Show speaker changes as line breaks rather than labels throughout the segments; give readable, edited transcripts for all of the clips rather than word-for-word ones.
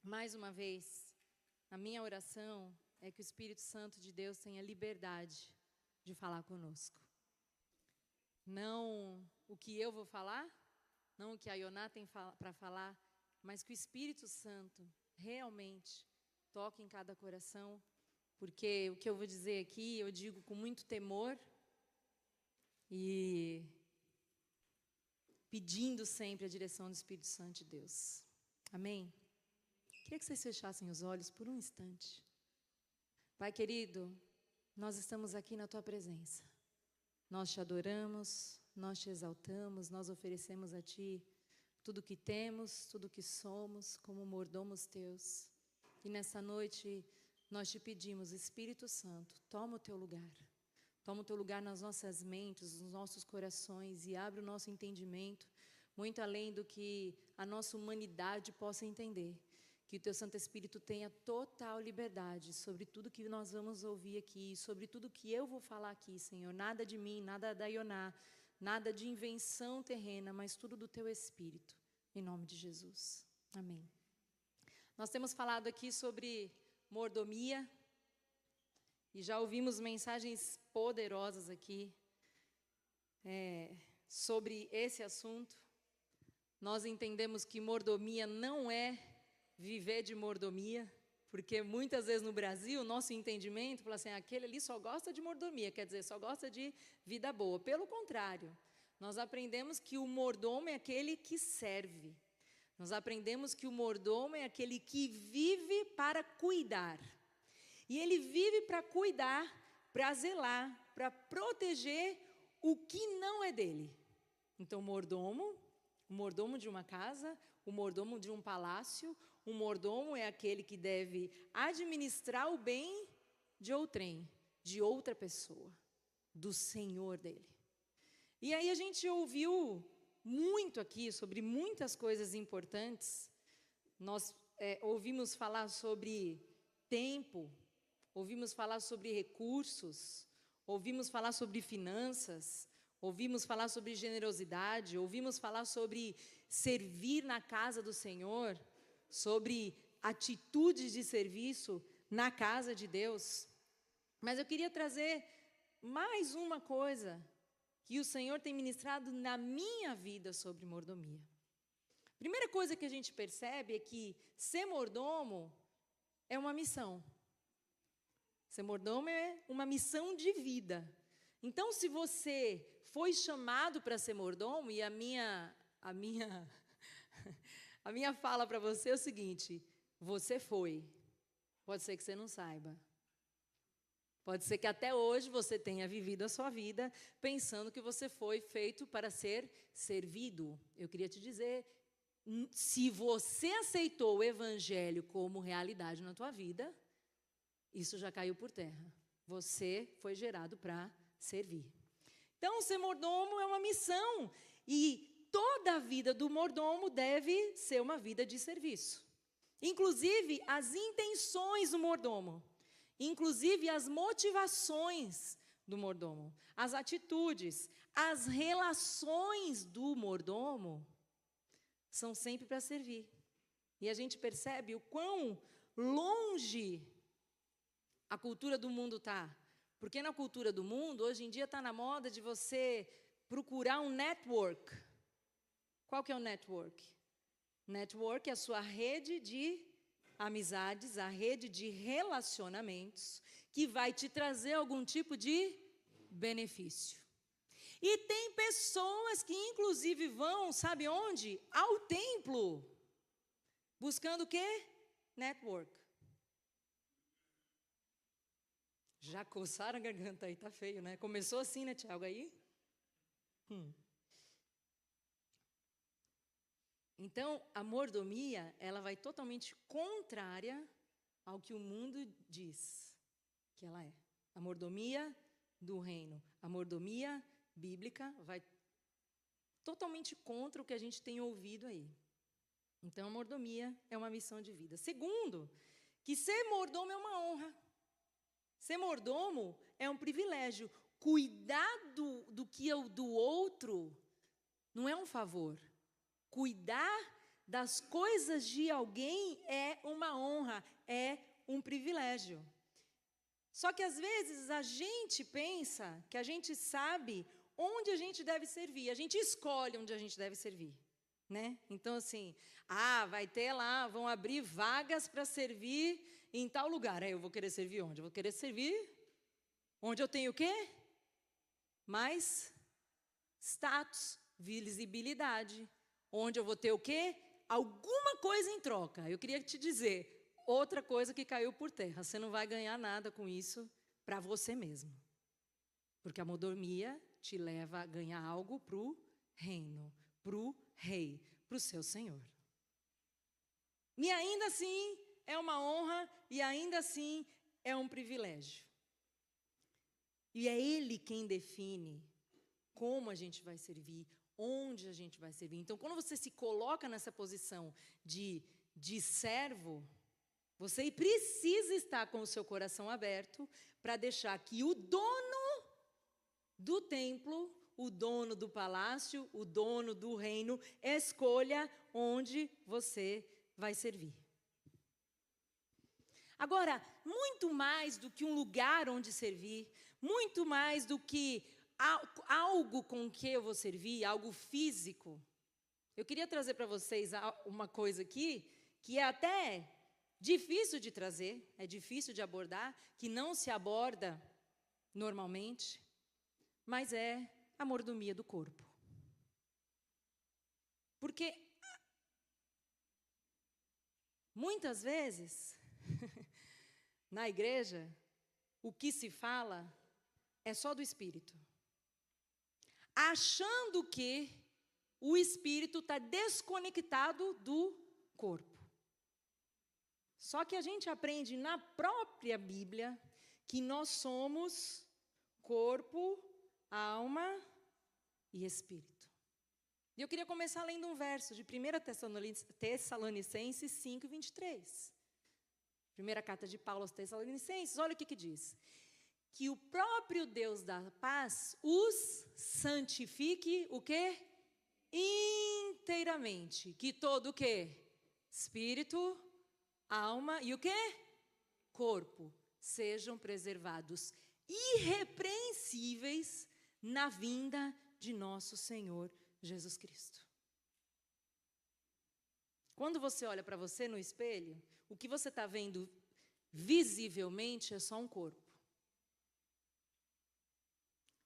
mais uma vez, a minha oração é que o Espírito Santo de Deus tenha liberdade de falar conosco. Não o que eu vou falar, não o que a Ioná tem para falar, mas que o Espírito Santo realmente toque em cada coração, porque o que eu vou dizer aqui, eu digo com muito temor e pedindo sempre a direção do Espírito Santo de Deus. Amém? Queria que vocês fechassem os olhos por um instante. Pai querido, nós estamos aqui na Tua presença. Nós te adoramos, nós te exaltamos, nós oferecemos a Ti tudo o que temos, tudo o que somos, como mordomos Teus. E nessa noite, nós te pedimos, Espírito Santo, toma o Teu lugar. Toma o Teu lugar nas nossas mentes, nos nossos corações e abre o nosso entendimento, muito além do que a nossa humanidade possa entender. Que o Teu Santo Espírito tenha total liberdade sobre tudo que nós vamos ouvir aqui, sobre tudo que eu vou falar aqui, Senhor. Nada de mim, nada da Ioná, nada de invenção terrena, mas tudo do Teu Espírito. Em nome de Jesus. Amém. Nós temos falado aqui sobre mordomia e já ouvimos mensagens poderosas aqui sobre esse assunto. Nós entendemos que mordomia não é viver de mordomia, porque muitas vezes no Brasil, o nosso entendimento, fala assim, aquele ali só gosta de mordomia, quer dizer, só gosta de vida boa. Pelo contrário, nós aprendemos que o mordomo é aquele que serve. Nós aprendemos que o mordomo é aquele que vive para cuidar. E ele vive para cuidar, para zelar, para proteger o que não é dele. Então, o mordomo de uma casa, o mordomo de um palácio, o mordomo é aquele que deve administrar o bem de outrem, de outra pessoa, do Senhor dele. E aí a gente ouviu muito aqui sobre muitas coisas importantes. Nós ouvimos falar sobre tempo, ouvimos falar sobre recursos, ouvimos falar sobre finanças, ouvimos falar sobre generosidade, ouvimos falar sobre servir na casa do Senhor, sobre atitudes de serviço na casa de Deus. Mas eu queria trazer mais uma coisa que o Senhor tem ministrado na minha vida sobre mordomia. Primeira coisa que a gente percebe é que ser mordomo é uma missão. Ser mordomo é uma missão de vida. Então, se você foi chamado para ser mordomo, e a minha fala para você é o seguinte, você foi. Pode ser que você não saiba. Pode ser que até hoje você tenha vivido a sua vida pensando que você foi feito para ser servido. Eu queria te dizer, se você aceitou o Evangelho como realidade na tua vida, isso já caiu por terra. Você foi gerado para servir. Então, ser mordomo é uma missão. E toda a vida do mordomo deve ser uma vida de serviço. Inclusive, as intenções do mordomo. Inclusive, as motivações do mordomo. As atitudes, as relações do mordomo são sempre para servir. E a gente percebe o quão longe a cultura do mundo está. Porque na cultura do mundo, hoje em dia está na moda de você procurar um network. Qual que é o network? Network é a sua rede de amizades, a rede de relacionamentos que vai te trazer algum tipo de benefício. E tem pessoas que inclusive vão, sabe onde? Ao templo. Buscando o quê? Network. Já coçaram a garganta aí, tá feio, né? Começou assim, né, Tiago, aí? Então, a mordomia, ela vai totalmente contrária ao que o mundo diz que ela é. A mordomia do reino, a mordomia bíblica vai totalmente contra o que a gente tem ouvido aí. Então, a mordomia é uma missão de vida. Segundo, que ser mordomo é uma honra. Ser mordomo é um privilégio. Cuidar do que é do outro não é um favor. Cuidar das coisas de alguém é uma honra, é um privilégio. Só que às vezes a gente pensa que a gente sabe onde a gente deve servir, a gente escolhe onde a gente deve servir, né? Então assim, vai ter lá, vão abrir vagas para servir em tal lugar. Eu vou querer servir onde? Eu vou querer servir onde eu tenho o quê? Mais status, visibilidade. Onde eu vou ter o quê? Alguma coisa em troca. Eu queria te dizer, outra coisa que caiu por terra. Você não vai ganhar nada com isso para você mesmo. Porque a mordomia te leva a ganhar algo para o reino, para o rei, para o seu Senhor. E ainda assim é uma honra e ainda assim é um privilégio. E é Ele quem define como a gente vai servir, onde a gente vai servir. Então, quando você se coloca nessa posição de servo, você precisa estar com o seu coração aberto para deixar que o dono do templo, o dono do palácio, o dono do reino, escolha onde você vai servir. Agora, muito mais do que um lugar onde servir, muito mais do que algo com que eu vou servir, algo físico, eu queria trazer para vocês uma coisa aqui, que é até difícil de trazer, é difícil de abordar, que não se aborda normalmente, mas é a mordomia do corpo. Porque muitas vezes, na igreja, o que se fala é só do espírito. Achando que o espírito está desconectado do corpo. Só que a gente aprende na própria Bíblia que nós somos corpo, alma e espírito. E eu queria começar lendo um verso de 1 Tessalonicenses 5, 23. Primeira carta de Paulo aos Tessalonicenses, olha o que diz. Que o próprio Deus da paz os santifique, o quê? Inteiramente. Que todo o quê? Espírito, alma e o quê? Corpo sejam preservados irrepreensíveis na vinda de nosso Senhor Jesus Cristo. Quando você olha para você no espelho, o que você está vendo visivelmente é só um corpo.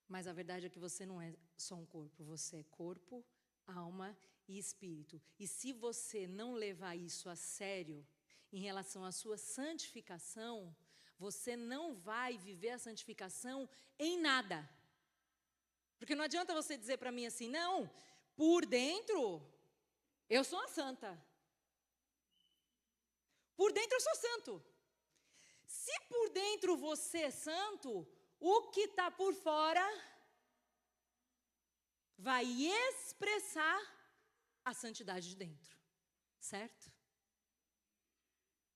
Mas a verdade é que você não é só um corpo, você é corpo, alma e espírito. E se você não levar isso a sério, em relação à sua santificação, você não vai viver a santificação em nada. Porque não adianta você dizer para mim assim, não, por dentro, eu sou uma santa. Por dentro eu sou santo. Se por dentro você é santo, o que está por fora vai expressar a santidade de dentro, certo?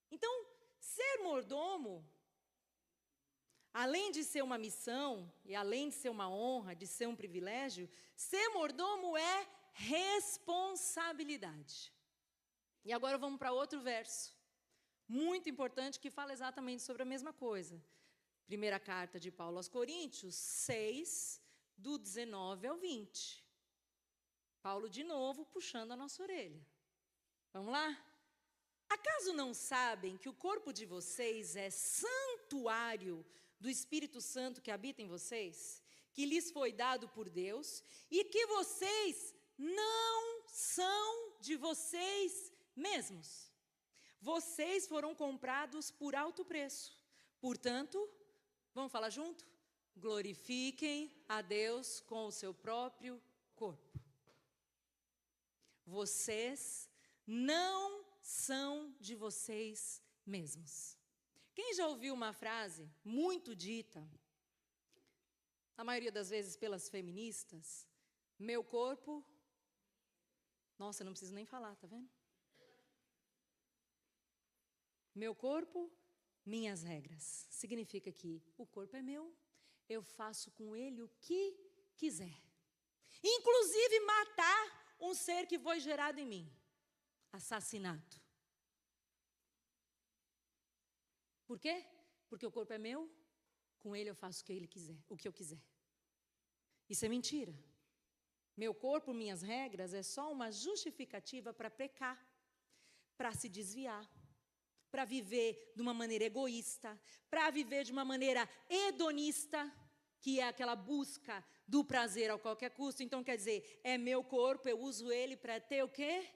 Então, ser mordomo, além de ser uma missão, e além de ser uma honra, de ser um privilégio, ser mordomo é responsabilidade. E agora vamos para outro verso, muito importante, que fala exatamente sobre a mesma coisa. Primeira carta de Paulo aos Coríntios, 6, do 19 ao 20. Paulo, de novo, puxando a nossa orelha. Vamos lá? Acaso não sabem que o corpo de vocês é santuário do Espírito Santo que habita em vocês? Que lhes foi dado por Deus? E que vocês não são de vocês mesmos? Vocês foram comprados por alto preço. Portanto, vamos falar junto? Glorifiquem a Deus com o seu próprio corpo. Vocês não são de vocês mesmos. Quem já ouviu uma frase muito dita, a maioria das vezes pelas feministas, meu corpo, nossa, não preciso nem falar, tá vendo? Meu corpo, minhas regras. Significa que o corpo é meu, eu faço com ele o que quiser. Inclusive matar um ser que foi gerado em mim. assassinato. Por quê? Porque o corpo é meu, com ele eu faço o que eu quiser. Isso é mentira. Meu corpo, minhas regras, é só uma justificativa para pecar, para se desviar, para viver de uma maneira egoísta, para viver de uma maneira hedonista, que é aquela busca do prazer a qualquer custo. Então, quer dizer, é meu corpo, eu uso ele para ter o quê?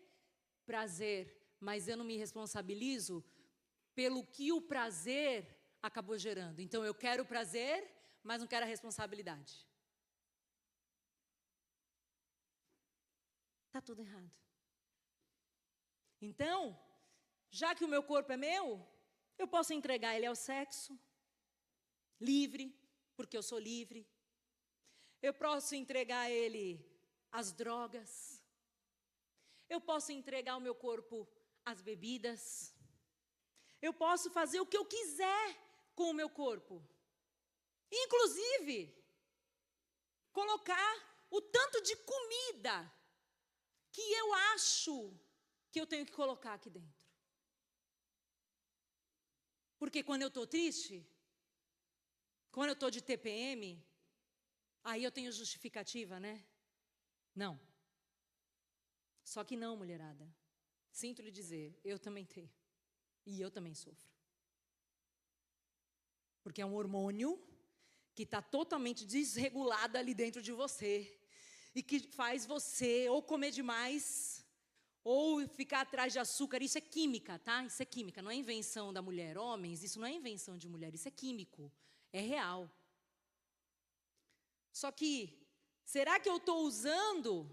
Prazer. Mas eu não me responsabilizo pelo que o prazer acabou gerando. Então, eu quero o prazer, mas não quero a responsabilidade. Está tudo errado. Então, já que o meu corpo é meu, eu posso entregar ele ao sexo, livre, porque eu sou livre. Eu posso entregar ele às drogas. Eu posso entregar o meu corpo às bebidas. Eu posso fazer o que eu quiser com o meu corpo. Inclusive, colocar o tanto de comida que eu acho que eu tenho que colocar aqui dentro. Porque quando eu estou triste, quando eu estou de TPM, aí eu tenho justificativa, né? Não. Só que não, mulherada. Sinto lhe dizer, eu também tenho. E eu também sofro. Porque é um hormônio que está totalmente desregulado ali dentro de você. E que faz você ou comer demais, ou ficar atrás de açúcar. Isso é química, tá? Isso é química, não é invenção da mulher. Homens, isso não é invenção de mulher, isso é químico. É real. Só que, será que eu estou usando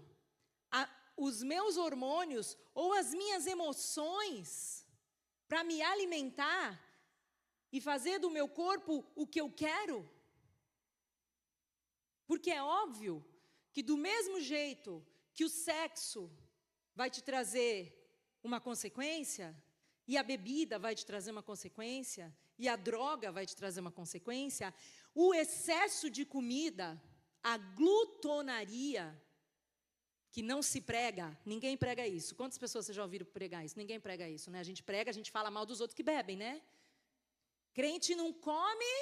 os meus hormônios ou as minhas emoções para me alimentar e fazer do meu corpo o que eu quero? Porque é óbvio que do mesmo jeito que o sexo vai te trazer uma consequência, e a bebida vai te trazer uma consequência, e a droga vai te trazer uma consequência, o excesso de comida, a glutonaria, que não se prega, ninguém prega isso. Quantas pessoas vocês já ouviram pregar isso? Ninguém prega isso, né? A gente prega, a gente fala mal dos outros que bebem, né? Crente não come,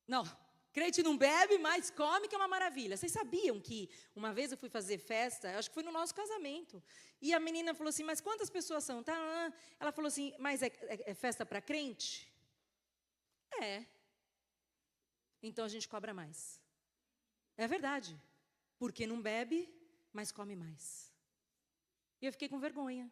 não, crente não bebe, mas come, que é uma maravilha. Vocês sabiam que uma vez eu fui fazer festa, acho que foi no nosso casamento, e a menina falou assim, mas quantas pessoas são? Tá? Ela falou assim, mas é festa para crente? É. Então a gente cobra mais. É verdade. Porque não bebe, mas come mais. E eu fiquei com vergonha.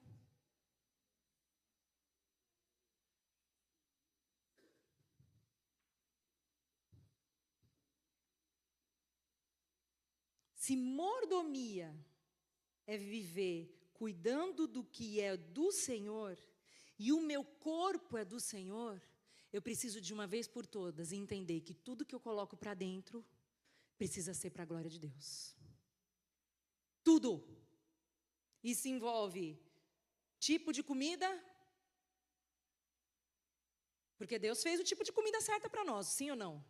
Se mordomia é viver cuidando do que é do Senhor, e o meu corpo é do Senhor, eu preciso de uma vez por todas entender que tudo que eu coloco para dentro precisa ser para a glória de Deus. Tudo. Isso envolve tipo de comida, porque Deus fez o tipo de comida certa para nós, sim ou não?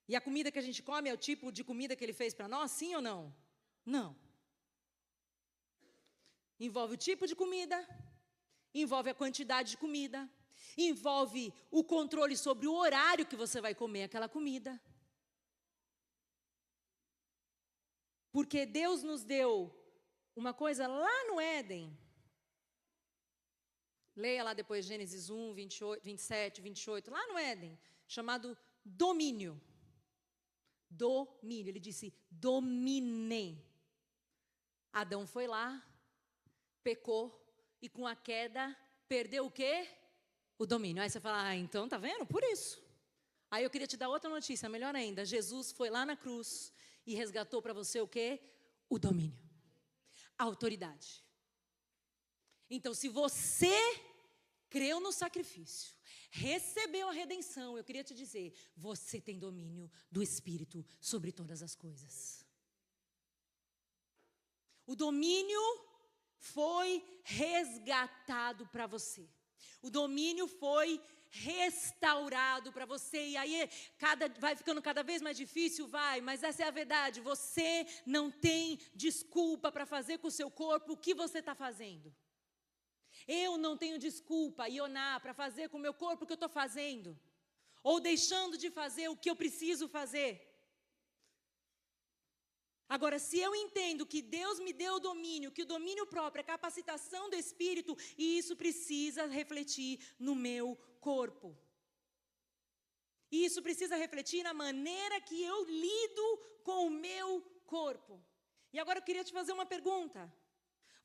E a comida que a gente come é o tipo de comida que Ele fez para nós, sim ou não? Não. Envolve o tipo de comida, envolve a quantidade de comida, envolve o controle sobre o horário que você vai comer aquela comida. Porque Deus nos deu uma coisa lá no Éden. Leia lá depois Gênesis 1, 28, 27, 28, lá no Éden, chamado domínio. Domínio, ele disse, dominem. Adão foi lá, pecou, e com a queda, perdeu o quê? O domínio. Aí você fala, então tá vendo? Por isso. Aí eu queria te dar outra notícia, melhor ainda. Jesus foi lá na cruz e resgatou para você o quê? O domínio. A autoridade. Então, se você creu no sacrifício, recebeu a redenção, eu queria te dizer, você tem domínio do Espírito sobre todas as coisas. O domínio foi resgatado para você. O domínio foi restaurado para você. E aí vai ficando cada vez mais difícil, mas essa é a verdade. Você não tem desculpa para fazer com o seu corpo o que você está fazendo. Eu não tenho desculpa, ioná, para fazer com o meu corpo o que eu estou fazendo. Ou deixando de fazer o que eu preciso fazer. Agora, se eu entendo que Deus me deu o domínio, que o domínio próprio é capacitação do Espírito, e isso precisa refletir no meu corpo. E isso precisa refletir na maneira que eu lido com o meu corpo. E agora eu queria te fazer uma pergunta.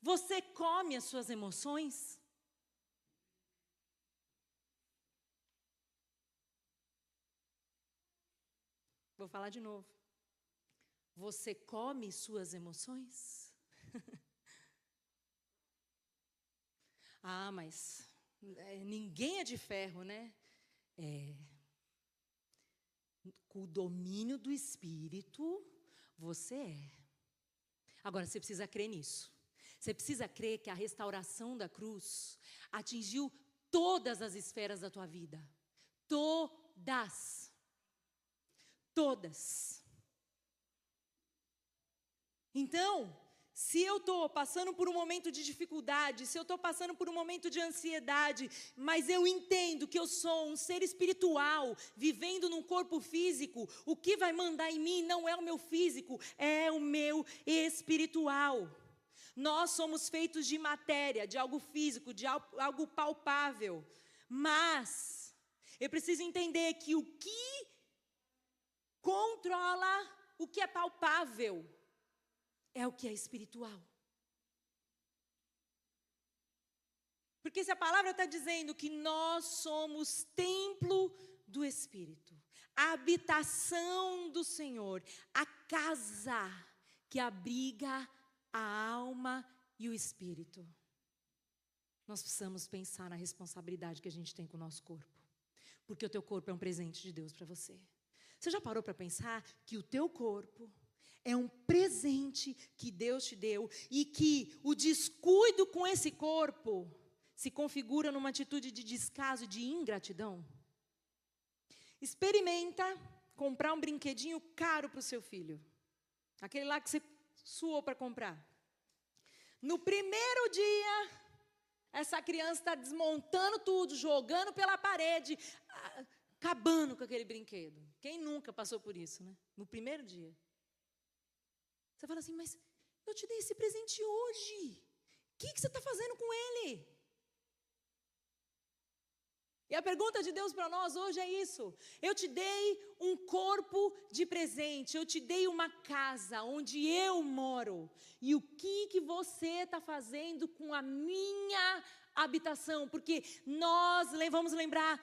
Você come as suas emoções? Vou falar de novo. Você come suas emoções? Ah, mas ninguém é de ferro, né? Com o domínio do Espírito, você é. Agora, você precisa crer nisso. Você precisa crer que a restauração da cruz atingiu todas as esferas da tua vida. Todas. Todas. Então, se eu estou passando por um momento de dificuldade, se eu estou passando por um momento de ansiedade, mas eu entendo que eu sou um ser espiritual, vivendo num corpo físico, o que vai mandar em mim não é o meu físico, é o meu espiritual. Nós somos feitos de matéria, de algo físico, de algo palpável, mas eu preciso entender que o que controla o que é palpável é o que é espiritual. Porque se a palavra está dizendo que nós somos templo do Espírito, a habitação do Senhor, a casa que abriga a alma e o espírito, nós precisamos pensar na responsabilidade que a gente tem com o nosso corpo. Porque o teu corpo é um presente de Deus para você. Você já parou para pensar que o teu corpo é um presente que Deus te deu e que o descuido com esse corpo se configura numa atitude de descaso, de ingratidão? Experimenta comprar um brinquedinho caro para o seu filho. Aquele lá que você suou para comprar. No primeiro dia, essa criança está desmontando tudo, jogando pela parede, acabando com aquele brinquedo. Quem nunca passou por isso, né? No primeiro dia. Você fala assim, mas eu te dei esse presente hoje. O que você está fazendo com ele? E a pergunta de Deus para nós hoje é isso. Eu te dei um corpo de presente. Eu te dei uma casa onde eu moro. E o que você está fazendo com a minha habitação? Porque nós vamos lembrar,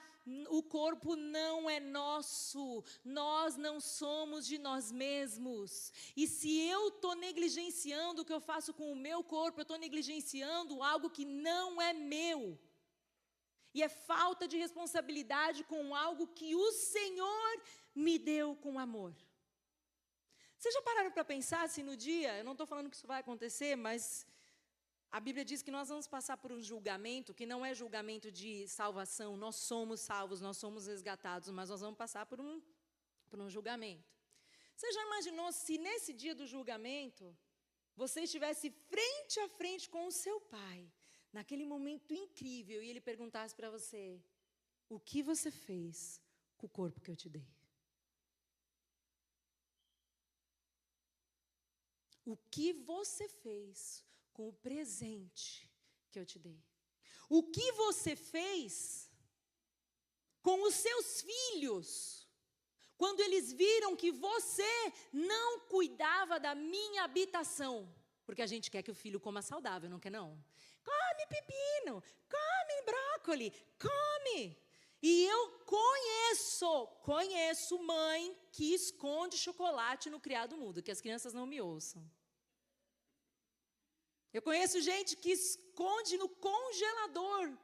o corpo não é nosso. Nós não somos de nós mesmos. E se eu estou negligenciando o que eu faço com o meu corpo, eu estou negligenciando algo que não é meu. E é falta de responsabilidade com algo que o Senhor me deu com amor. Vocês já pararam para pensar se no dia, eu não estou falando que isso vai acontecer, mas a Bíblia diz que nós vamos passar por um julgamento, que não é julgamento de salvação, nós somos salvos, nós somos resgatados, mas nós vamos passar por um julgamento. Você já imaginou se nesse dia do julgamento, você estivesse frente a frente com o seu pai, naquele momento incrível, e ele perguntasse para você, o que você fez com o corpo que eu te dei? O que você fez com o presente que eu te dei? O que você fez com os seus filhos, quando eles viram que você não cuidava da minha habitação? Porque a gente quer que o filho coma saudável, não quer não? Come pepino, come brócoli, come. E eu conheço mãe que esconde chocolate no criado mudo, que as crianças não me ouçam. Eu conheço gente que esconde no congelador,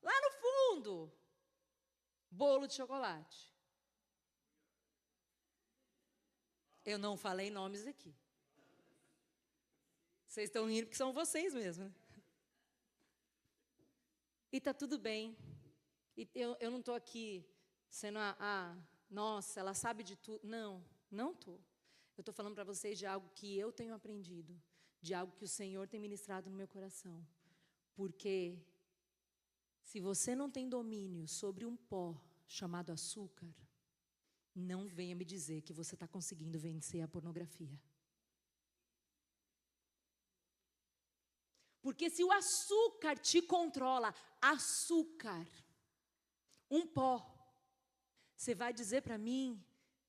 lá no fundo, bolo de chocolate. Eu não falei nomes aqui. Vocês estão rindo porque são vocês mesmo, né? E está tudo bem. E eu não estou aqui sendo nossa, ela sabe de tudo. Não estou. Eu estou falando para vocês de algo que eu tenho aprendido, de algo que o Senhor tem ministrado no meu coração. Porque Se você não tem domínio sobre um pó chamado açúcar, não venha me dizer que você está conseguindo vencer a pornografia. Porque se o açúcar te controla, açúcar, um pó, você vai dizer para mim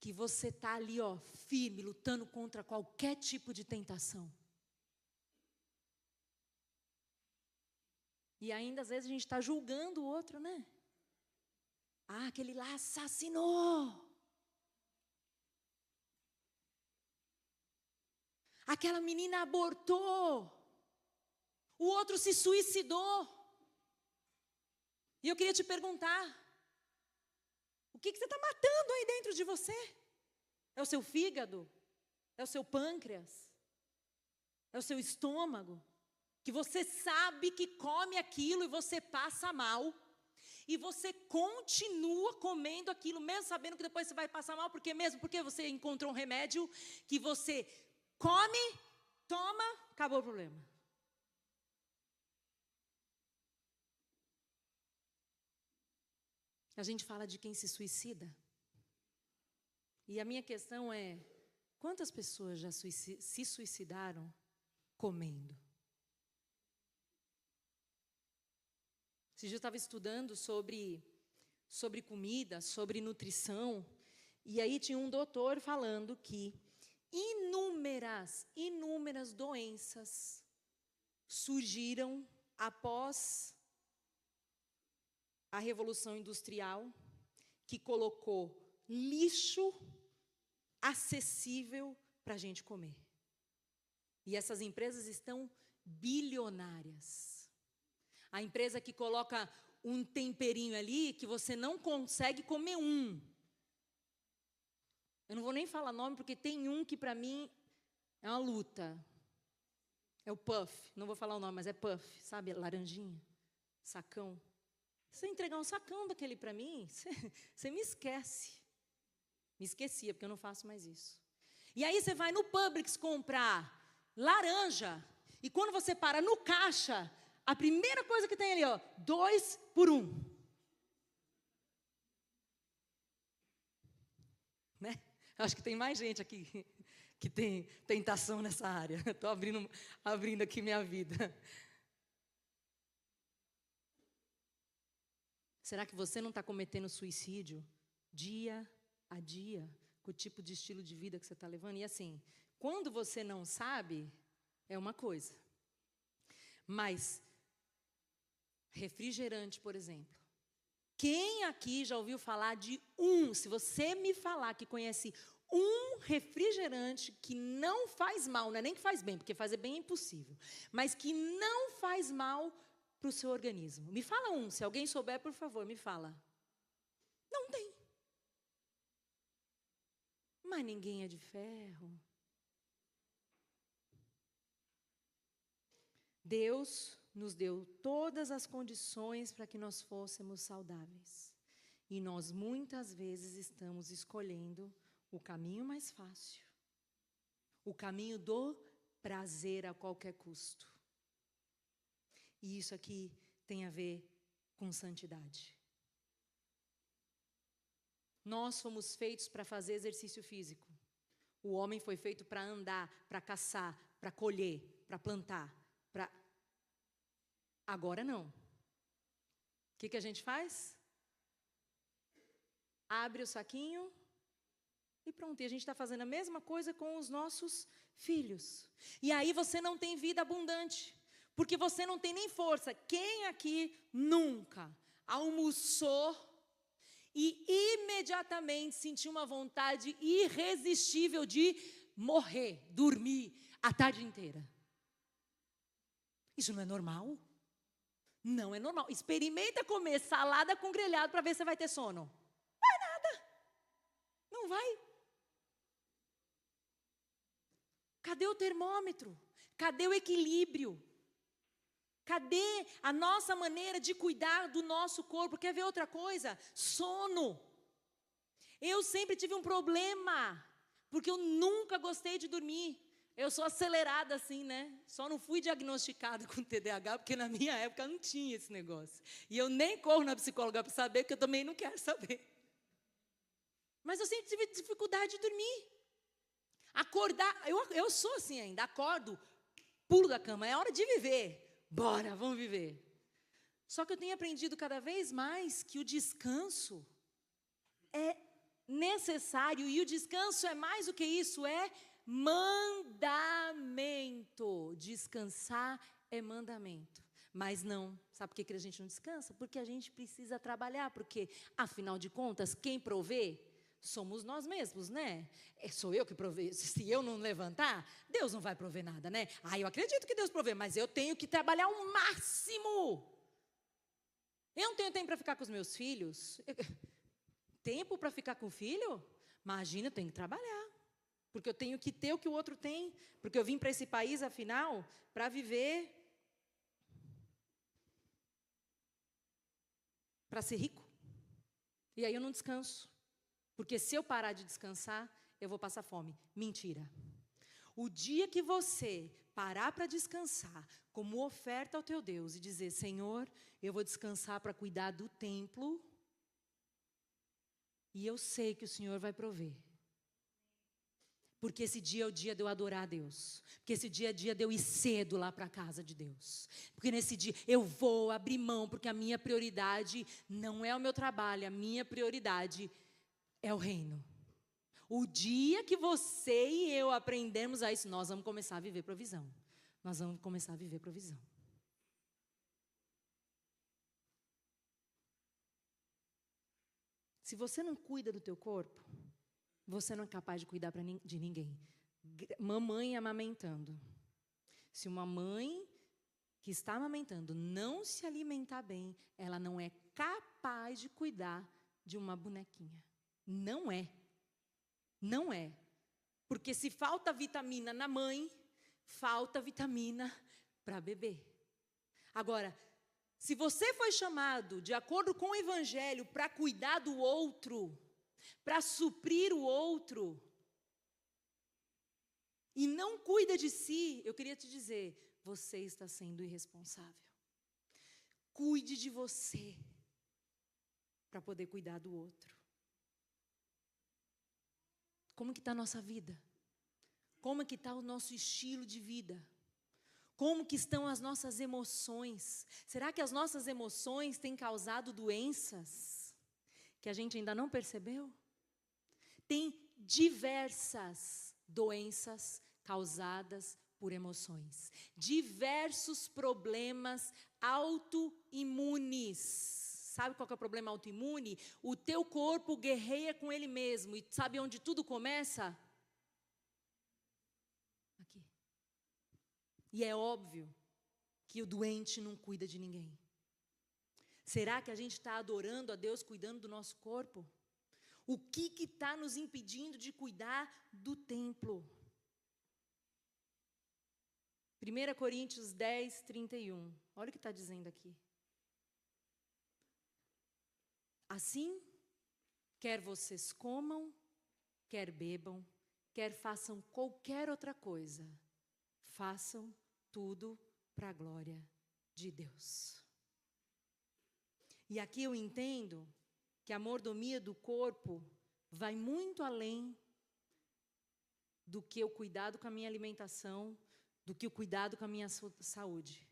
que você está ali, ó, firme, lutando contra qualquer tipo de tentação. E ainda às vezes a gente está julgando o outro, né? Ah, aquele lá assassinou. Aquela menina abortou. O outro se suicidou. E eu queria te perguntar, o que você está matando aí dentro de você? É o seu fígado? É o seu pâncreas? É o seu estômago? Que você sabe que come aquilo e você passa mal. E você continua comendo aquilo, mesmo sabendo que depois você vai passar mal. Porque você encontrou um remédio que você come, toma, acabou o problema. A gente fala de quem se suicida. E a minha questão é, quantas pessoas já se suicidaram comendo? Esse dia eu estava estudando sobre comida, sobre nutrição, e aí tinha um doutor falando que inúmeras doenças surgiram após a Revolução Industrial, que colocou lixo acessível para a gente comer. E essas empresas estão bilionárias. A empresa que coloca um temperinho ali, que você não consegue comer um. Eu não vou nem falar nome, porque tem um que para mim é uma luta. É o Puff, não vou falar o nome, mas é Puff, sabe? Laranjinha, sacão. Se você entregar um sacão daquele para mim, você me esquece. Me esquecia, porque eu não faço mais isso. E aí você vai no Publix comprar laranja, e quando você para no caixa, a primeira coisa que tem ali, ó, 2 por 1. Né? Acho que tem mais gente aqui que tem tentação nessa área. Estou abrindo aqui minha vida. Será que você não está cometendo suicídio dia a dia com o tipo de estilo de vida que você está levando? E assim, quando você não sabe, é uma coisa. Mas refrigerante, por exemplo. Quem aqui já ouviu falar de se você me falar que conhece um refrigerante que não faz mal, não é nem que faz bem, porque fazer bem é impossível, mas que não faz mal para o seu organismo. Me fala um, se alguém souber, por favor, me fala. Não tem. Mas ninguém é de ferro. Deus nos deu todas as condições para que nós fôssemos saudáveis. E nós muitas vezes estamos escolhendo o caminho mais fácil. O caminho do prazer a qualquer custo. E isso aqui tem a ver com santidade. Nós fomos feitos para fazer exercício físico. O homem foi feito para andar, para caçar, para colher, para plantar, para... Agora não. O que a gente faz? Abre o saquinho e pronto. E a gente está fazendo a mesma coisa com os nossos filhos. E aí você não tem vida abundante. Porque você não tem nem força. Quem aqui nunca almoçou e imediatamente sentiu uma vontade irresistível de morrer, dormir a tarde inteira? Isso não é normal? Não é normal. Experimenta comer salada com grelhado para ver se você vai ter sono. Vai nada. Não vai. Cadê o termômetro? Cadê o equilíbrio? Cadê a nossa maneira de cuidar do nosso corpo? Quer ver outra coisa? Sono. Eu sempre tive um problema, porque eu nunca gostei de dormir. Eu sou acelerada assim, né? Só não fui diagnosticada com TDAH, porque na minha época não tinha esse negócio. E eu nem corro na psicóloga para saber, porque eu também não quero saber. Mas eu sempre tive dificuldade de dormir. Acordar, eu sou assim ainda, acordo, pulo da cama, é hora de viver. Bora, vamos viver. Só que eu tenho aprendido cada vez mais que o descanso é necessário, e o descanso é mais do que isso, é mandamento. Descansar é mandamento. Mas não, sabe por que a gente não descansa? Porque a gente precisa trabalhar, porque, afinal de contas, quem provê somos nós mesmos, né? Sou eu que provei. Se eu não levantar, Deus não vai prover nada, né? Eu acredito que Deus provê, mas eu tenho que trabalhar o máximo. Eu não tenho tempo para ficar com os meus filhos. Tempo para ficar com o filho? Imagina, eu tenho que trabalhar. Porque eu tenho que ter o que o outro tem. Porque eu vim para esse país, afinal, para viver, para ser rico. E aí eu não descanso. Porque se eu parar de descansar, eu vou passar fome. Mentira. O dia que você parar para descansar, como oferta ao teu Deus, e dizer, Senhor, eu vou descansar para cuidar do templo, e eu sei que o Senhor vai prover. Porque esse dia é o dia de eu adorar a Deus. Porque esse dia é o dia de eu ir cedo lá para a casa de Deus. Porque nesse dia eu vou abrir mão, porque a minha prioridade não é o meu trabalho, a minha prioridade é o reino. O dia que você e eu aprendemos a isso, nós vamos começar a viver provisão. Nós vamos começar a viver provisão. Se você não cuida do teu corpo, você não é capaz de cuidar de ninguém. Mamãe amamentando. Se uma mãe que está amamentando não se alimentar bem, ela não é capaz de cuidar de uma bonequinha. Não é. Não é. Porque se falta vitamina na mãe, falta vitamina para bebê. Agora, se você foi chamado, de acordo com o Evangelho, para cuidar do outro, para suprir o outro, e não cuida de si, eu queria te dizer, você está sendo irresponsável. Cuide de você, para poder cuidar do outro. Como que está a nossa vida? Como que está o nosso estilo de vida? Como que estão as nossas emoções? Será que as nossas emoções têm causado doenças que a gente ainda não percebeu? Tem diversas doenças causadas por emoções. Diversos problemas autoimunes. Sabe qual que é o problema autoimune? O teu corpo guerreia com ele mesmo. E sabe onde tudo começa? Aqui. E é óbvio que o doente não cuida de ninguém. Será que a gente está adorando a Deus cuidando do nosso corpo? O que está nos impedindo de cuidar do templo? 1 Coríntios 10, 31. Olha o que está dizendo aqui. Assim, quer vocês comam, quer bebam, quer façam qualquer outra coisa, façam tudo para a glória de Deus. E aqui eu entendo que a mordomia do corpo vai muito além do que o cuidado com a minha alimentação, do que o cuidado com a minha saúde.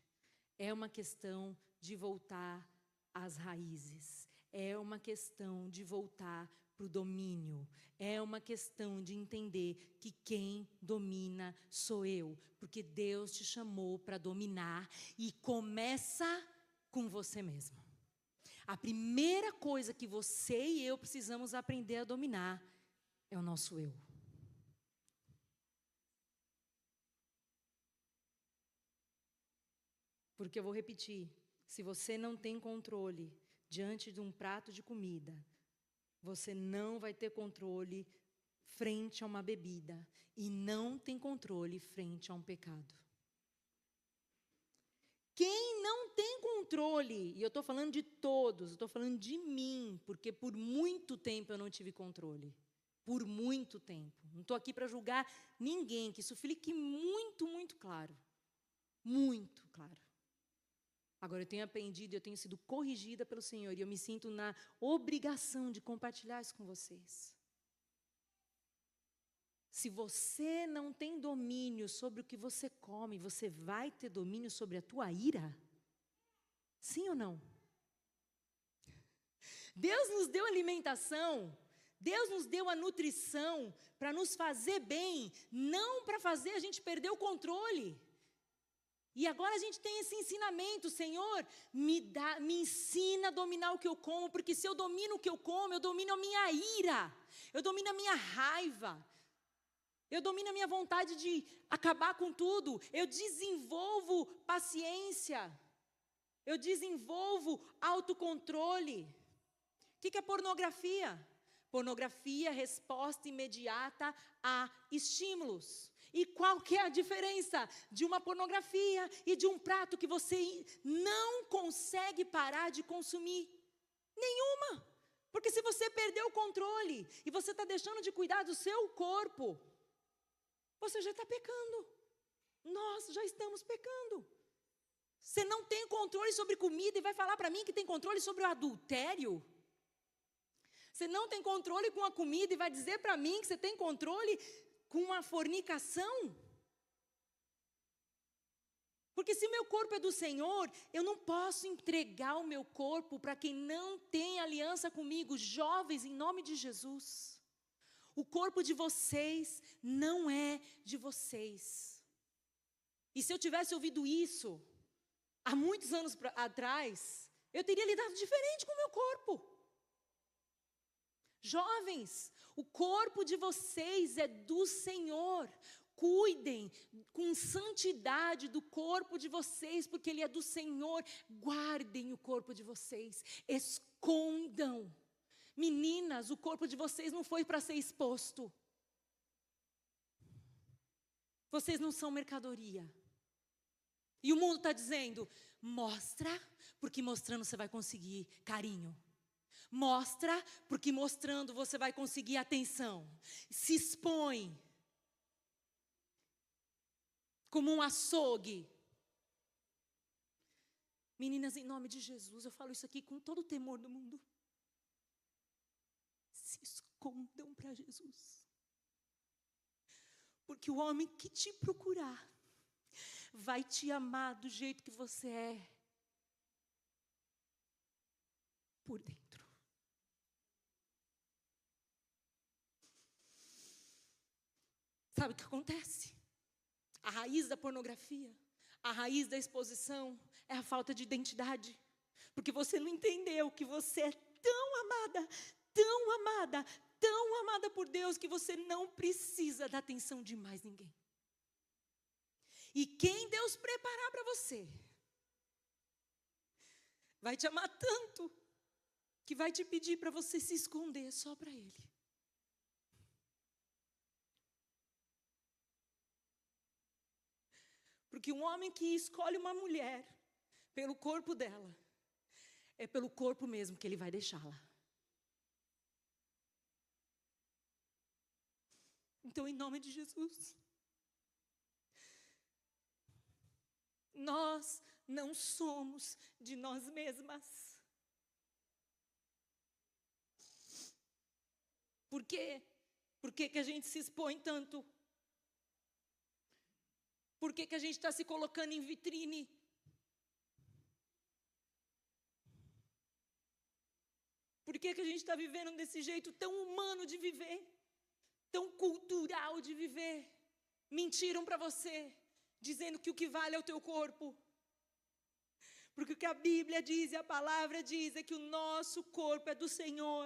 É uma questão de voltar às raízes. É uma questão de voltar para o domínio. É uma questão de entender que quem domina sou eu. Porque Deus te chamou para dominar e começa com você mesmo. A primeira coisa que você e eu precisamos aprender a dominar é o nosso eu. Porque eu vou repetir, se você não tem controle diante de um prato de comida, você não vai ter controle frente a uma bebida e não tem controle frente a um pecado. Quem não tem controle, e eu estou falando de todos, eu estou falando de mim, porque por muito tempo eu não tive controle. por muito tempo. Não estou aqui para julgar ninguém, que isso fique muito, muito claro. Muito claro. Agora, eu tenho aprendido, eu tenho sido corrigida pelo Senhor, e eu me sinto na obrigação de compartilhar isso com vocês. Se você não tem domínio sobre o que você come, você vai ter domínio sobre a tua ira? Sim ou não? Deus nos deu alimentação, Deus nos deu a nutrição para nos fazer bem, não para fazer a gente perder o controle. E agora a gente tem esse ensinamento, Senhor, me ensina a dominar o que eu como, porque se eu domino o que eu como, eu domino a minha ira, eu domino a minha raiva, eu domino a minha vontade de acabar com tudo, eu desenvolvo paciência, eu desenvolvo autocontrole. O que é pornografia? Pornografia é resposta imediata a estímulos. E qual que é a diferença de uma pornografia e de um prato que você não consegue parar de consumir? Nenhuma. Porque se você perdeu o controle e você está deixando de cuidar do seu corpo, você já está pecando. Nós já estamos pecando. Você não tem controle sobre comida e vai falar para mim que tem controle sobre o adultério? Você não tem controle com a comida e vai dizer para mim que você tem controle com a fornicação? Porque se meu corpo é do Senhor, eu não posso entregar o meu corpo para quem não tem aliança comigo. Jovens, em nome de Jesus, o corpo de vocês não é de vocês. E se eu tivesse ouvido isso há muitos anos atrás, eu teria lidado diferente com o meu corpo. Jovens, o corpo de vocês é do Senhor. Cuidem com santidade do corpo de vocês, porque ele é do Senhor. Guardem o corpo de vocês, escondam. Meninas, o corpo de vocês não foi para ser exposto. Vocês não são mercadoria. E o mundo está dizendo, mostra, porque mostrando você vai conseguir carinho. Mostra, porque mostrando você vai conseguir atenção. Se expõe como um açougue. Meninas, em nome de Jesus, eu falo isso aqui com todo o temor do mundo. Se escondam para Jesus. Porque o homem que te procurar vai te amar do jeito que você é, por dentro. Sabe o que acontece? A raiz da pornografia, a raiz da exposição é a falta de identidade. Porque você não entendeu que você é tão amada, tão amada, tão amada por Deus, que você não precisa da atenção de mais ninguém. E quem Deus preparar para você, vai te amar tanto, que vai te pedir para você se esconder só para Ele. Porque um homem que escolhe uma mulher pelo corpo dela, é pelo corpo mesmo que ele vai deixá-la. Então, em nome de Jesus, nós não somos de nós mesmas. Por quê? Por que que a gente se expõe tanto? Por que que a gente está se colocando em vitrine? Por que que a gente está vivendo desse jeito tão humano de viver? Tão cultural de viver? Mentiram para você, dizendo que o que vale é o teu corpo. Porque o que a Bíblia diz e a palavra diz é que o nosso corpo é do Senhor.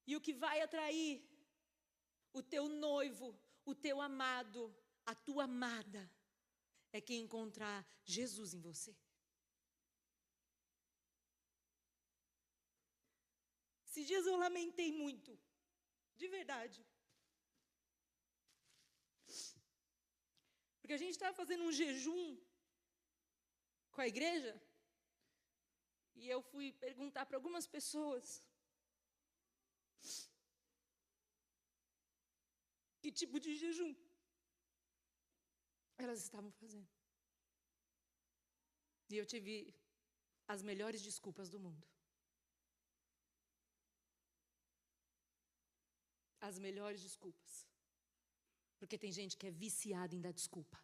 E o que vai atrair o teu noivo, o teu amado, a tua amada, é quem encontrar Jesus em você. Esses dias eu lamentei muito, de verdade. Porque a gente estava fazendo um jejum com a igreja, e eu fui perguntar para algumas pessoas, Que tipo de jejum elas estavam fazendo? E eu tive as melhores desculpas do mundo. As melhores desculpas. Porque tem gente que é viciada em dar desculpa.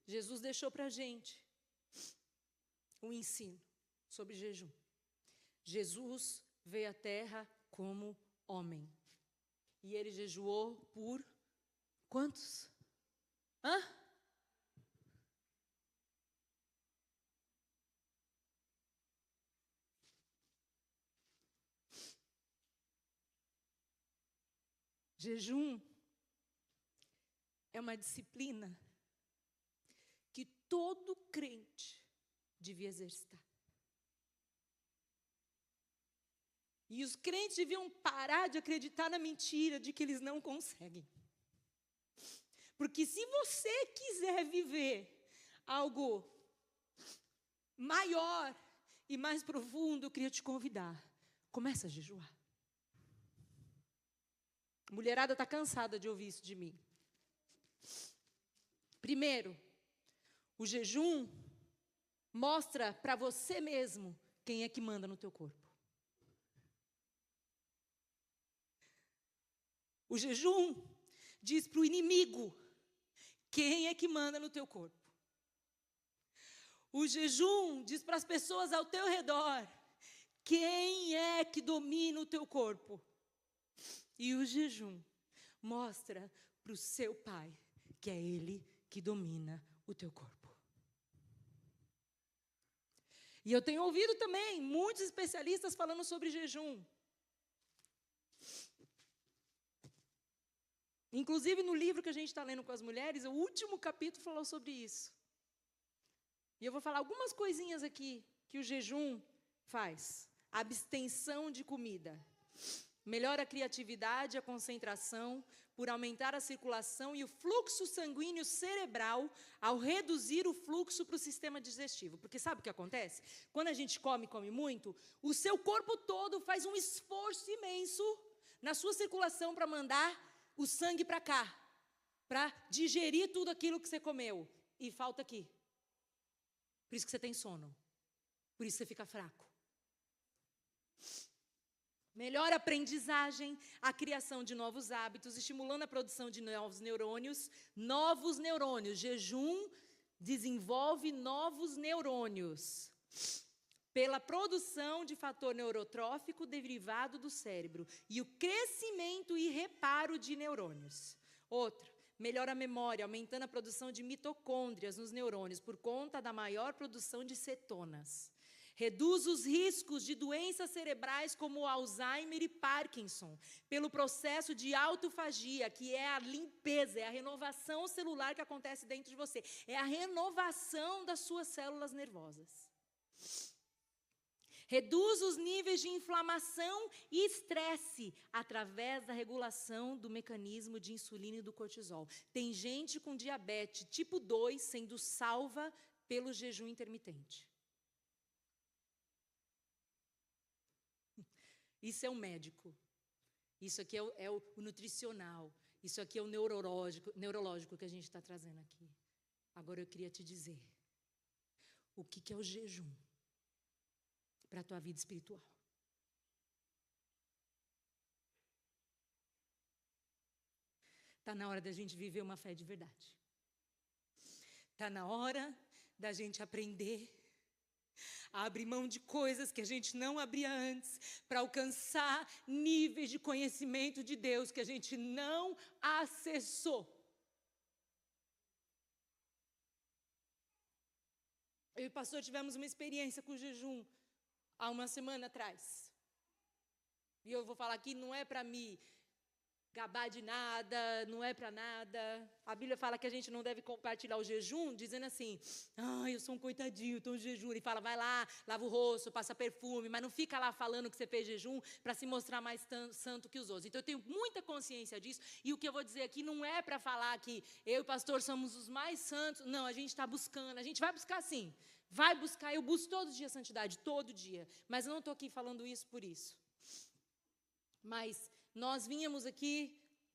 Jesus deixou para a gente um ensino sobre jejum. Jesus veio à terra como homem. E ele jejuou por quantos? Hã? Jejum é uma disciplina que todo crente devia exercitar. E os crentes deviam parar de acreditar na mentira de que eles não conseguem. Porque se você quiser viver algo maior e mais profundo, eu queria te convidar. Comece a jejuar. A mulherada está cansada de ouvir isso de mim. Primeiro, o jejum mostra para você mesmo quem é que manda no teu corpo. O jejum diz para o inimigo quem é que manda no teu corpo. O jejum diz para as pessoas ao teu redor quem é que domina o teu corpo. E o jejum mostra para o seu pai que é ele que domina o teu corpo. E eu tenho ouvido também muitos especialistas falando sobre jejum. Inclusive no livro que a gente está lendo com as mulheres, o último capítulo falou sobre isso. E eu vou falar algumas coisinhas aqui que o jejum faz. Abstenção de comida. Melhora a criatividade, a concentração, por aumentar a circulação e o fluxo sanguíneo cerebral ao reduzir o fluxo para o sistema digestivo. Porque sabe o que acontece? Quando a gente come muito, o seu corpo todo faz um esforço imenso na sua circulação para mandar o sangue para cá, para digerir tudo aquilo que você comeu. E falta aqui. Por isso que você tem sono. Por isso que você fica fraco. Melhora a aprendizagem, a criação de novos hábitos, estimulando a produção de novos neurônios. Novos neurônios. Jejum desenvolve novos neurônios. Pela produção de fator neurotrófico derivado do cérebro. E o crescimento e reparo de neurônios. Outra. Melhora a memória, aumentando a produção de mitocôndrias nos neurônios, por conta da maior produção de cetonas. Reduz os riscos de doenças cerebrais como Alzheimer e Parkinson, pelo processo de autofagia, que é a limpeza, é a renovação celular que acontece dentro de você. É a renovação das suas células nervosas. Reduz os níveis de inflamação e estresse através da regulação do mecanismo de insulina e do cortisol. Tem gente com diabetes tipo 2 sendo salva pelo jejum intermitente. Isso é o médico. Isso aqui é o nutricional. Isso aqui é o neurológico que a gente está trazendo aqui. Agora eu queria te dizer o que é o jejum para a tua vida espiritual. Está na hora da gente viver uma fé de verdade. Está na hora da gente aprender a abrir mão de coisas que a gente não abria antes, para alcançar níveis de conhecimento de Deus que a gente não acessou. Eu e o pastor tivemos uma experiência com o jejum há uma semana atrás. E eu vou falar aqui, não é para me gabar de nada, não é para nada. A Bíblia fala que a gente não deve compartilhar o jejum, dizendo assim, eu sou um coitadinho, estou em jejum. Ele fala, vai lá, lava o rosto, passa perfume, mas não fica lá falando que você fez jejum para se mostrar mais santo que os outros. Então eu tenho muita consciência disso, e o que eu vou dizer aqui não é para falar que eu e o pastor somos os mais santos. Não, a gente está buscando, a gente vai buscar sim. Vai buscar, eu busco todo dia a santidade, todo dia. Mas eu não estou aqui falando isso por isso. Mas nós vínhamos aqui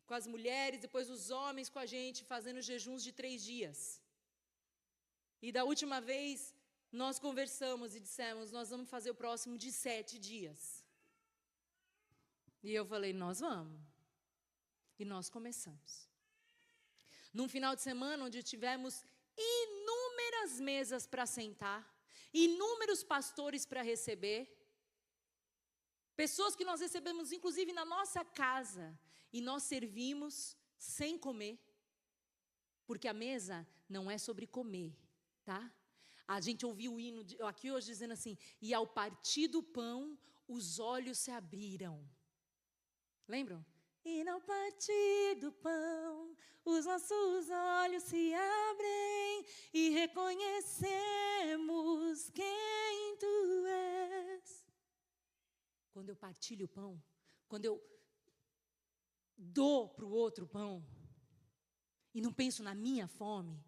com as mulheres, depois os homens com a gente, fazendo jejuns de 3 dias. E da última vez, nós conversamos e dissemos, nós vamos fazer o próximo de 7 dias. E eu falei, nós vamos. E nós começamos. Num final de semana, onde tivemos inúmeras mesas para sentar, inúmeros pastores para receber, pessoas que nós recebemos, inclusive, na nossa casa, e nós servimos sem comer, porque a mesa não é sobre comer, tá? A gente ouviu o hino aqui hoje dizendo assim, e ao partir do pão, os olhos se abriram. Lembram? E ao partir do pão, os nossos olhos se abrem e reconhecemos quem tu és. Quando eu partilho o pão, quando eu dou para o outro pão, e não penso na minha fome,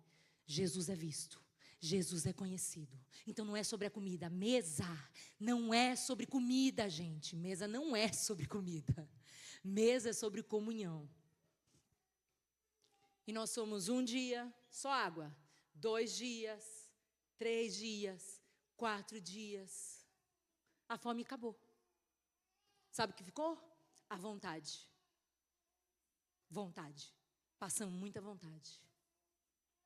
Jesus é visto, Jesus é conhecido. Então não é sobre a comida, mesa não é sobre comida, gente. Mesa não é sobre comida, mesa é sobre comunhão. E nós somos 1 dia, só água, 2 dias, 3 dias, 4 dias, a fome acabou. Sabe o que ficou? A vontade. Vontade. Passamos muita vontade.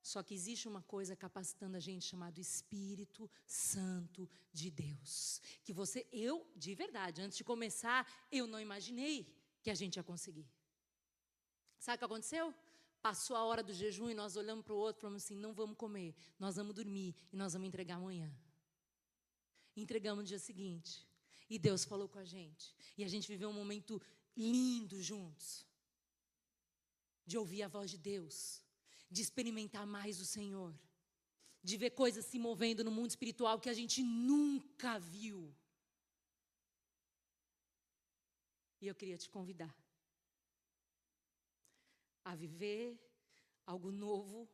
Só que existe uma coisa capacitando a gente chamado Espírito Santo de Deus. Que eu, de verdade, antes de começar, eu não imaginei que a gente ia conseguir. Sabe o que aconteceu? Passou a hora do jejum e nós olhamos para o outro e falamos assim, não vamos comer, nós vamos dormir e nós vamos entregar amanhã. Entregamos no dia seguinte. E Deus falou com a gente. E a gente viveu um momento lindo juntos. De ouvir a voz de Deus. De experimentar mais o Senhor. De ver coisas se movendo no mundo espiritual que a gente nunca viu. E eu queria te convidar a viver algo novo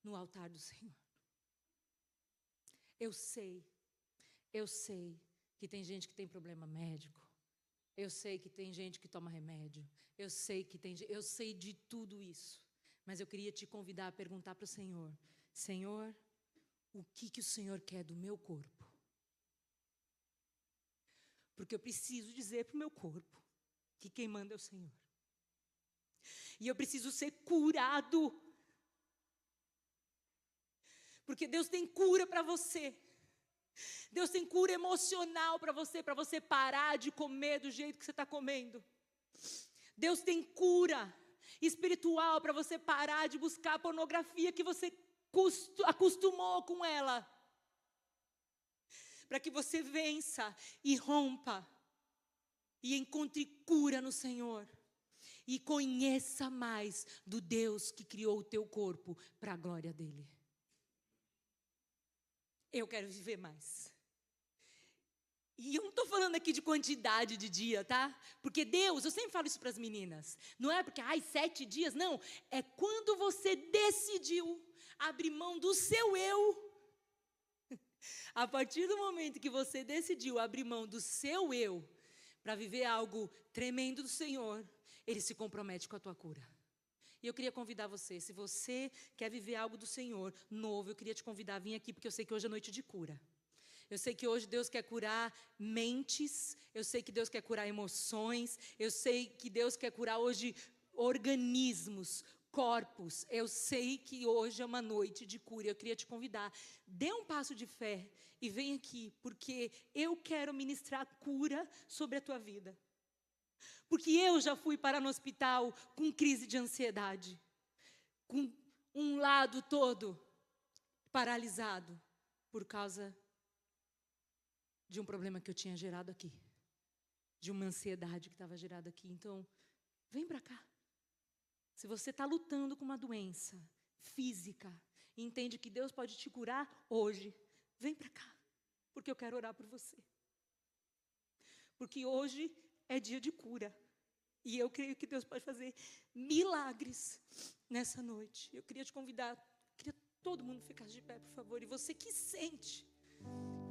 no altar do Senhor. Eu sei que tem gente que tem problema médico. Eu sei que tem gente que toma remédio. Eu sei de tudo isso. Mas eu queria te convidar a perguntar para o Senhor, Senhor, o que o Senhor quer do meu corpo? Porque eu preciso dizer para o meu corpo que quem manda é o Senhor. E eu preciso ser curado. Porque Deus tem cura para você. Deus tem cura emocional para você parar de comer do jeito que você está comendo. Deus tem cura espiritual para você parar de buscar a pornografia que você acostumou com ela. Para que você vença e rompa e encontre cura no Senhor. E conheça mais do Deus que criou o teu corpo para a glória dele. Eu quero viver mais. E eu não estou falando aqui de quantidade de dia, tá? Porque Deus, eu sempre falo isso para as meninas. Não é porque, 7 dias, não. É quando você decidiu abrir mão do seu eu. A partir do momento que você decidiu abrir mão do seu eu para viver algo tremendo do Senhor, Ele se compromete com a tua cura. E eu queria convidar você, se você quer viver algo do Senhor novo, eu queria te convidar a vir aqui, porque eu sei que hoje é noite de cura. Eu sei que hoje Deus quer curar mentes, eu sei que Deus quer curar emoções, eu sei que Deus quer curar hoje organismos, corpos. Eu sei que hoje é uma noite de cura. Eu queria te convidar, dê um passo de fé e vem aqui, porque eu quero ministrar cura sobre a tua vida. Porque eu já fui parar no hospital com crise de ansiedade, com um lado todo paralisado, por causa de um problema que eu tinha gerado aqui, de uma ansiedade que estava gerada aqui. Então, vem para cá. Se você está lutando com uma doença física, e entende que Deus pode te curar hoje, vem para cá, porque eu quero orar por você. Porque hoje é dia de cura. E eu creio que Deus pode fazer milagres nessa noite. Eu queria te convidar, queria todo mundo ficar de pé, por favor. E você que sente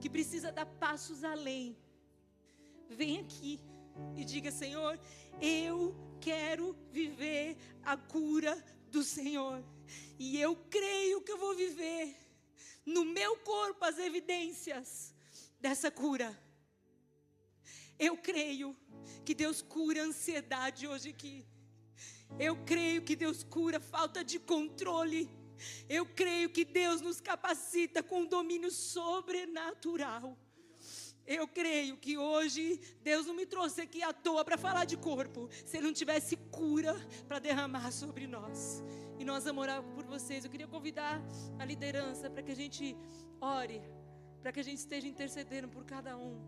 que precisa dar passos além, vem aqui e diga: Senhor, eu quero viver a cura do Senhor. E eu creio que eu vou viver no meu corpo as evidências dessa cura. Eu creio que Deus cura a ansiedade hoje aqui. Eu creio que Deus cura a falta de controle. Eu creio que Deus nos capacita com um domínio sobrenatural. Eu creio que hoje Deus não me trouxe aqui à toa para falar de corpo, se Ele não tivesse cura para derramar sobre nós. E nós vamos orar por vocês. Eu queria convidar a liderança para que a gente ore, para que a gente esteja intercedendo por cada um.